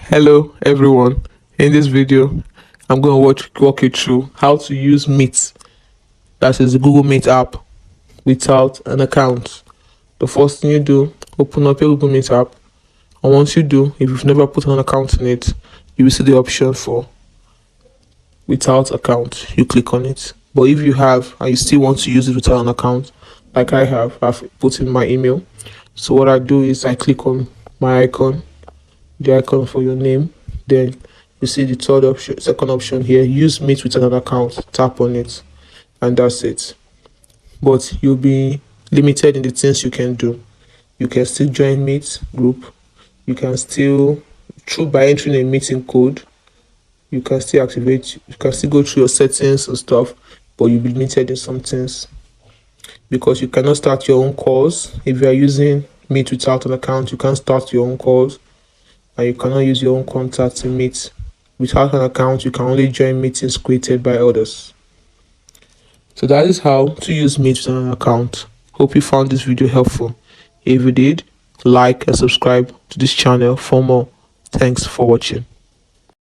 Hello everyone. In this video, I'm going to walk you through how to use Meet, that is the Google Meet app, without an account. The first thing you do, open up your Google Meet app, and once you do, if you've never put an account in it, you will see the option for without account. You click on it. But if you have and you still want to use it without an account, like I've put in my email. So what I do is I click on my icon, the icon for your name. Then you see the second option here, use Meet with an account. Tap on it, and that's it. But you'll be limited in the things you can do. You can still join Meet group. You can still, by entering a meeting code, you can still activate. You can still go through your settings and stuff, but you'll be limited in some things because you cannot start your own calls. If you are using Meet without an account, you can't start your own calls, and you cannot use your own contacts in Meet. Without an account, you can only join meetings created by others. So that is how to use Meet with an account. Hope you found this video helpful. If you did, like and subscribe to this channel for more. Thanks for watching.